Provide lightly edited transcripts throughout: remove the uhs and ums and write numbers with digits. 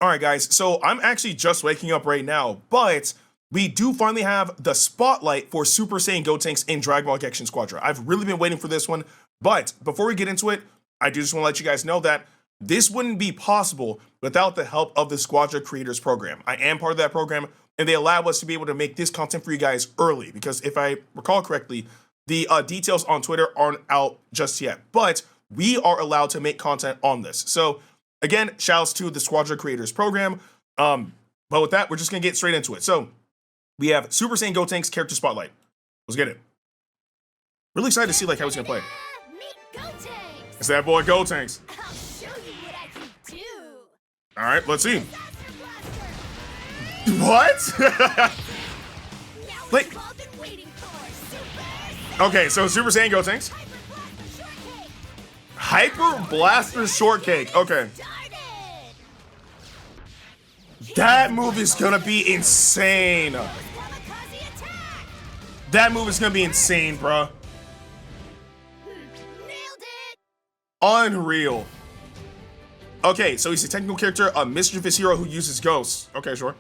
All right, guys. So I'm actually just waking up right now, but we do finally have the spotlight for Super Saiyan Gotenks in Dragon Ball Gekishin Squadra. I've really been waiting for this one, but before we get into it, I do just want to let you guys know that this wouldn't be possible without the help of the Squadra Creators Program. I am part of that program, and they allow us to be able to make this content for you guys early, because if I recall correctly, the details on Twitter aren't out just yet, but we are allowed to make content on this. So again, shouts to the Squadra Creators Program. But with that, we're just gonna get straight into it. So we have Super Saiyan Gotenks character spotlight. Let's get it. Really excited to see like how he's gonna play. It's that boy Gotenks. I'll show you what I can do. All right, let's see. What? Like, okay, so Super Saiyan Gotenks. Hyper Blaster Shortcake. Okay. That move is gonna be insane. That move is gonna be insane, bruh. Unreal. Okay, so he's a technical character, a mischievous hero who uses ghosts. Okay, sure.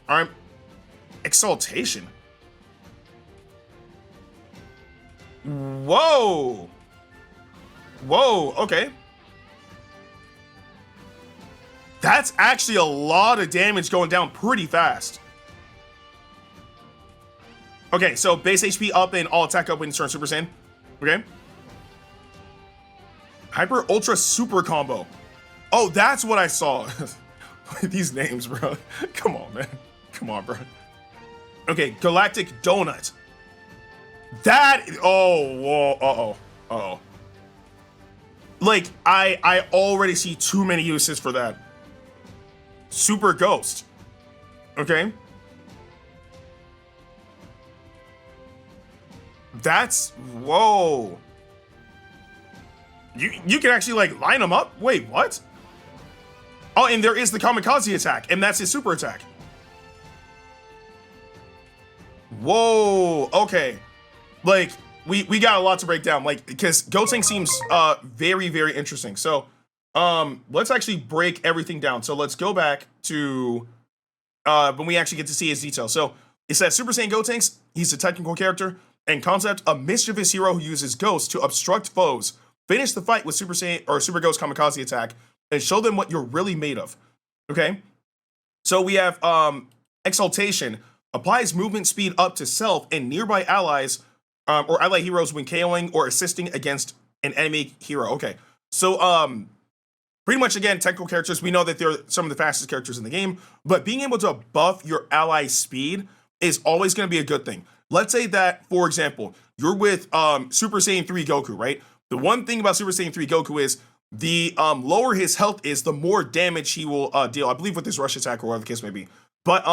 All right. Exaltation. Whoa. Whoa, okay. That's actually a lot of damage going down pretty fast. Okay, so base HP up and all attack up when you turn Super Saiyan. Okay. Hyper Ultra Super Combo. Oh, that's what I saw. These names, bro. Come on, man. Come on, bro. Okay, Galactic Donut. That, oh, whoa, uh-oh, uh-oh. Like, I already see too many uses for that. Super Ghost. Okay. That's, whoa. You can actually, like, line them up? Wait, what? Oh, and there is the Kamikaze attack, and that's his super attack. Whoa, okay. Like, we got a lot to break down, like, because Gotenks seems very, very interesting. So let's actually break everything down. So let's go back to when we actually get to see his details. So it says Super Saiyan Gotenks, he's a technical character and concept, a mischievous hero who uses ghosts to obstruct foes, finish the fight with Super Saiyan or Super Ghost Kamikaze attack, and show them what you're really made of. Okay, so we have Exaltation, applies movement speed up to self and nearby allies or ally heroes when KOing or assisting against an enemy hero. Okay, so pretty much, again, technical characters, we know that they're some of the fastest characters in the game, but being able to buff your ally speed is always going to be a good thing. Let's say that, for example, you're with Super Saiyan 3 Goku, right? The one thing about Super Saiyan 3 Goku is the lower his health is, the more damage he will deal, I believe, with his rush attack or whatever the case may be. But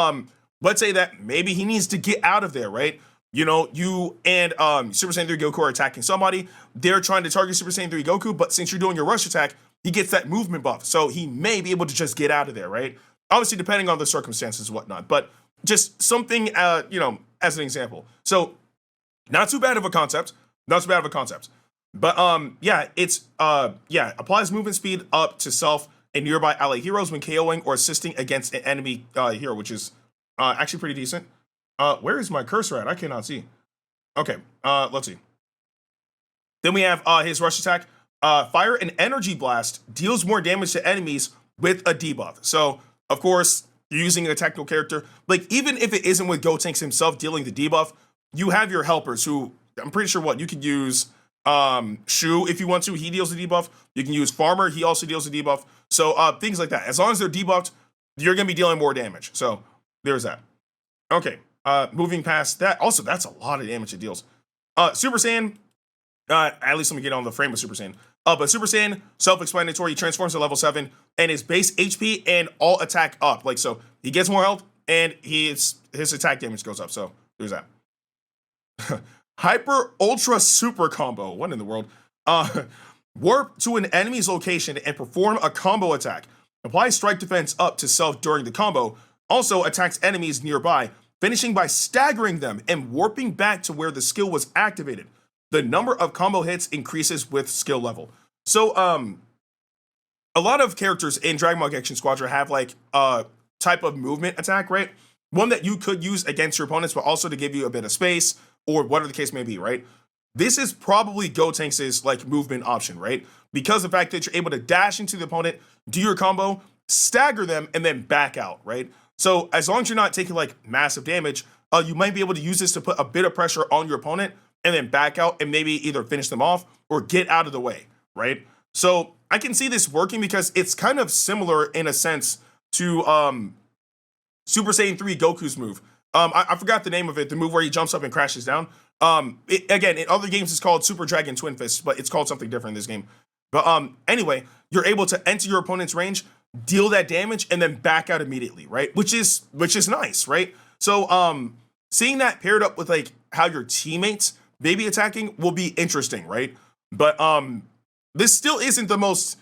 let's say that maybe he needs to get out of there, right? You know, you and Super Saiyan 3 Goku are attacking somebody. They're trying to target Super Saiyan 3 Goku, but since you're doing your rush attack, he gets that movement buff. So he may be able to just get out of there, right? Obviously, depending on the circumstances and whatnot. But just something, you know, as an example. So not too bad of a concept. Not too bad of a concept. But yeah, it's applies movement speed up to self and nearby ally heroes when KOing or assisting against an enemy hero, which is actually pretty decent. Where is my cursor at? I cannot see. Okay, let's see. Then we have his rush attack. Fire an energy blast, deals more damage to enemies with a debuff. So, of course, you're using a technical character. Like, even if it isn't with Gotenks himself dealing the debuff, you have your helpers who, I'm pretty sure you could use Shu if you want to. He deals the debuff. You can use Farmer. He also deals the debuff. So, things like that. As long as they're debuffed, you're going to be dealing more damage. So, there's that. Okay. Moving past that. Also, that's a lot of damage it deals. Super Saiyan. At least let me get on the frame of Super Saiyan. But Super Saiyan, self-explanatory, he transforms to level 7, and his base HP and all attack up. Like, so he gets more health, and his attack damage goes up. So there's that. Hyper Ultra Super Combo. What in the world? Warp to an enemy's location and perform a combo attack. Apply strike defense up to self during the combo. Also attacks enemies nearby, finishing by staggering them and warping back to where the skill was activated. The number of combo hits increases with skill level. So, a lot of characters in Dragon Ball Gekishin Squadra have like a type of movement attack, right? One that you could use against your opponents, but also to give you a bit of space or whatever the case may be, right? This is probably Gotenks' like movement option, right? Because of the fact that you're able to dash into the opponent, do your combo, stagger them, and then back out, right? So as long as you're not taking like massive damage, you might be able to use this to put a bit of pressure on your opponent and then back out and maybe either finish them off or get out of the way, right? So I can see this working because it's kind of similar in a sense to Super Saiyan 3 Goku's move. I forgot the name of it, the move where he jumps up and crashes down. Again, in other games it's called Super Dragon Twin Fist, but it's called something different in this game. But anyway, you're able to enter your opponent's range, deal that damage, and then back out immediately, right? Which is nice, right? So seeing that paired up with like how your teammates may be attacking will be interesting, right? But this still isn't the most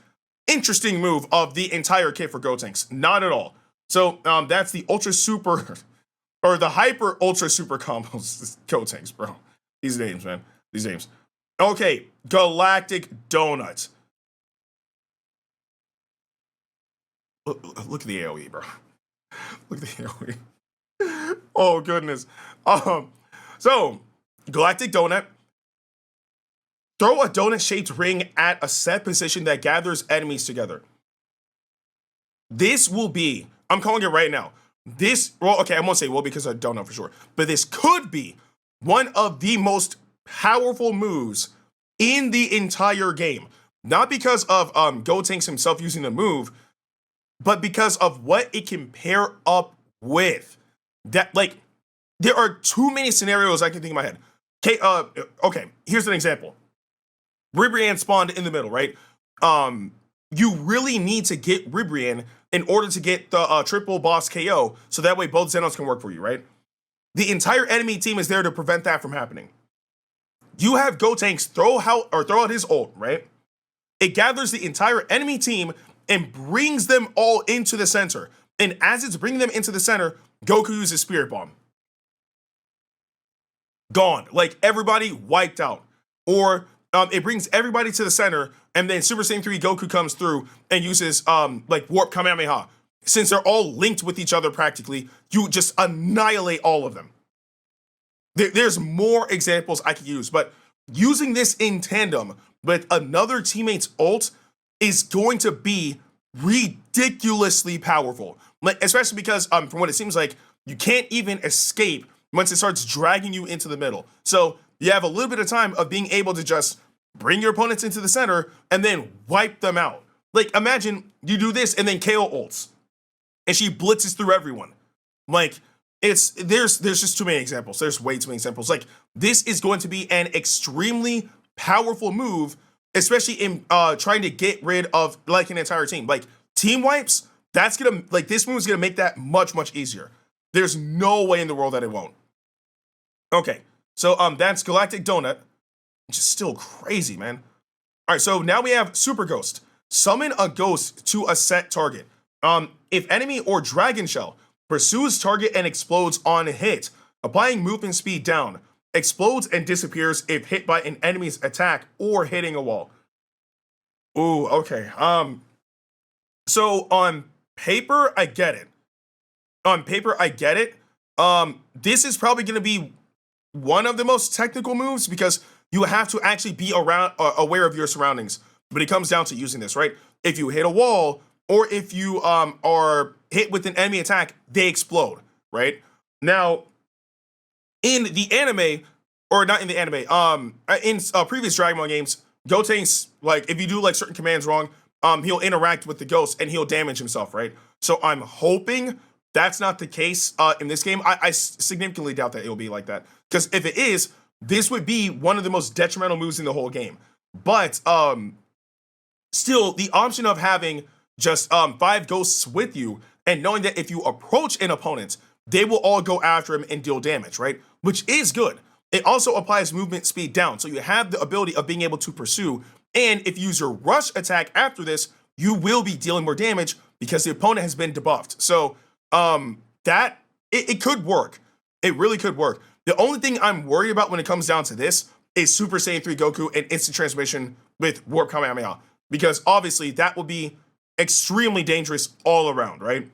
interesting move of the entire kit for Gotenks. Not at all. So that's the Ultra Super or the Hyper Ultra Super combos. Gotenks, bro. These names, man. These names. Okay, Galactic Donut. Look at the AoE, bro. Look at the AoE. Oh, goodness. So, Galactic Donut. Throw a donut-shaped ring at a set position that gathers enemies together. This will be, I'm calling it right now. Well, okay, I won't say will because I don't know for sure. But this could be one of the most powerful moves in the entire game. Not because of Gotenks himself using the move, but because of what it can pair up with. That, like, there are too many scenarios I can think in my head. Okay, here's an example. Ribrianne spawned in the middle, right? You really need to get Ribrianne in order to get the triple boss KO, so that way both Xenos can work for you, right? The entire enemy team is there to prevent that from happening. You have Gotenks throw out his ult, right? It gathers the entire enemy team and brings them all into the center. And as it's bringing them into the center, Goku uses Spirit Bomb. Gone. Like, everybody wiped out. Or it brings everybody to the center, and then Super Saiyan 3 Goku comes through and uses like Warp Kamehameha. Since they're all linked with each other practically, you just annihilate all of them. There's more examples I could use, but using this in tandem with another teammate's ult is going to be ridiculously powerful. Like, especially because from what it seems like, you can't even escape once it starts dragging you into the middle. So you have a little bit of time of being able to just bring your opponents into the center and then wipe them out. Like, imagine you do this and then KO ults and she blitzes through everyone. Like, there's just too many examples. There's way too many examples. Like, this is going to be an extremely powerful move, especially in trying to get rid of like an entire team. Like, team wipes, that's gonna, like, this move is gonna make that much, much easier. There's no way in the world that it won't. Okay, so that's Galactic Donut, which is still crazy, man. All right, so now we have Super Ghost. Summon a ghost to a set target. If enemy or Dragon Shell pursues target and explodes on hit, applying movement speed down, explodes and disappears if hit by an enemy's attack or hitting a wall. Ooh, okay. So on paper, I get it. This is probably going to be one of the most technical moves because you have to actually be aware of your surroundings when it comes down to using this, right? If you hit a wall or if you are hit with an enemy attack, they explode, right? Now, in the anime, or not in the anime, in previous Dragon Ball games, Gotenks, like, if you do like certain commands wrong, he'll interact with the ghost and he'll damage himself, right? So I'm hoping that's not the case in this game. I significantly doubt that it'll be like that. Because if it is, this would be one of the most detrimental moves in the whole game. But still, the option of having just 5 ghosts with you and knowing that if you approach an opponent, they will all go after him and deal damage, right? Which is good. It also applies movement speed down. So you have the ability of being able to pursue. And if you use your rush attack after this, you will be dealing more damage because the opponent has been debuffed. So it could work. It really could work. The only thing I'm worried about when it comes down to this is Super Saiyan 3 Goku and instant transmission with Warp Kamehameha. Because obviously that will be extremely dangerous all around, right?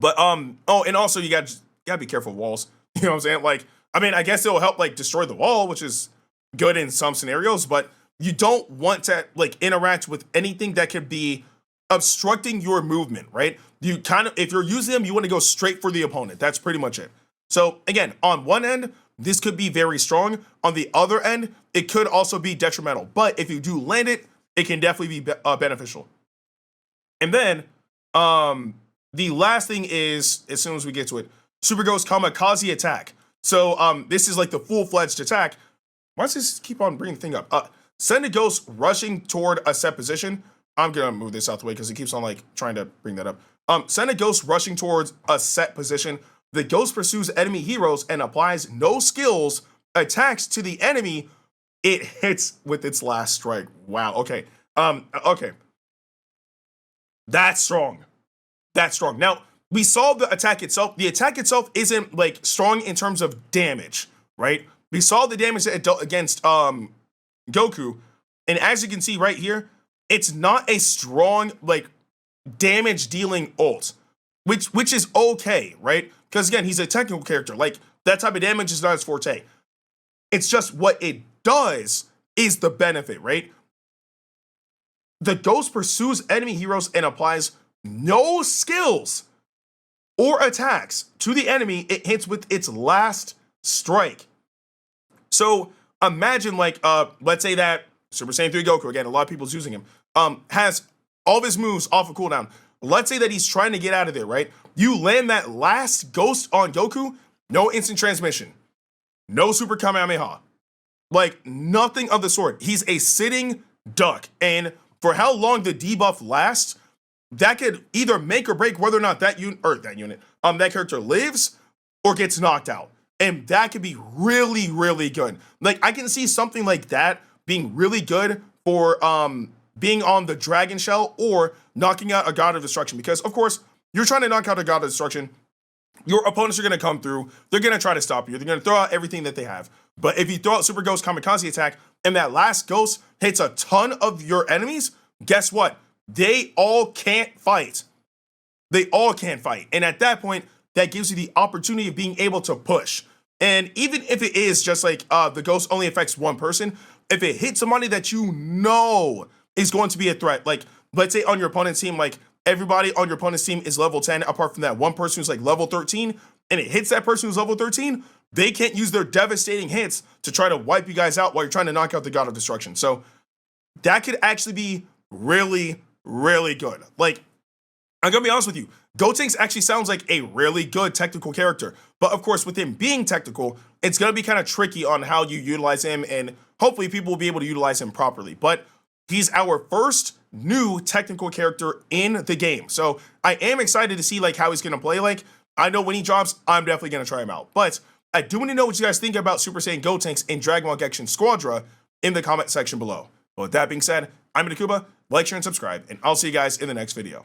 But oh, and also you gotta be careful of walls. You know what I'm saying? Like, I mean, I guess it'll help like destroy the wall, which is good in some scenarios, but you don't want to like interact with anything that could be obstructing your movement, right? You kind of, if you're using them, you want to go straight for the opponent. That's pretty much it. So again, on one end, this could be very strong. On the other end, it could also be detrimental. But if you do land it, it can definitely be beneficial. And then, the last thing is, as soon as we get to it, Super Ghost Kamikaze attack. So this is like the full-fledged attack. Why does this keep on bringing the thing up? Send a ghost rushing toward a set position. I'm gonna move this out the way because it keeps on like trying to bring that up. Send a ghost rushing towards a set position. The ghost pursues enemy heroes and applies no skills attacks to the enemy it hits with its last strike. Wow. Okay. Okay. That's strong. That's strong. Now, we saw the attack itself. The attack itself isn't like strong in terms of damage, right? We saw the damage that it dealt against Goku, and as you can see right here, it's not a strong like damage dealing ult, which is okay, right? Because again, he's a technical character. Like that type of damage is not his forte. It's just what it does is the benefit, right? The ghost pursues enemy heroes and applies no skills or attacks to the enemy it hits with its last strike. So imagine like let's say that Super Saiyan 3 Goku, again, a lot of people's using him, has all of his moves off of cooldown. Let's say that he's trying to get out of there, right? You land that last ghost on Goku, no instant transmission, no super Kamehameha, like nothing of the sort. He's a sitting duck, and for how long the debuff lasts, that could either make or break whether or not that character lives or gets knocked out. And that could be really, really good. Like I can see something like that being really good for being on the Dragon Shell or knocking out a God of Destruction. Because of course, you're trying to knock out a God of Destruction. Your opponents are going to come through. They're going to try to stop you. They're going to throw out everything that they have. But if you throw out Super Ghost Kamikaze attack and that last ghost hits a ton of your enemies, guess what? They all can't fight. They all can't fight. And at that point, that gives you the opportunity of being able to push. And even if it is just like the ghost only affects one person, if it hits somebody that you know is going to be a threat, like let's say on your opponent's team, like everybody on your opponent's team is level 10, apart from that one person who's like level 13, and it hits that person who's level 13, they can't use their devastating hits to try to wipe you guys out while you're trying to knock out the God of Destruction. So that could actually be really, really good. Like, I'm gonna be honest with you, Gotenks actually sounds like a really good technical character. But of course, with him being technical, it's gonna be kind of tricky on how you utilize him, and hopefully people will be able to utilize him properly. But he's our first new technical character in the game. So I am excited to see like how he's gonna play. Like, I know when he drops, I'm definitely gonna try him out. But I do want to know what you guys think about Super Saiyan Gotenks and Dragon Ball Gekishin Squadra in the comment section below. But with that being said, I'm Ndukauba. Like, share, and subscribe, and I'll see you guys in the next video.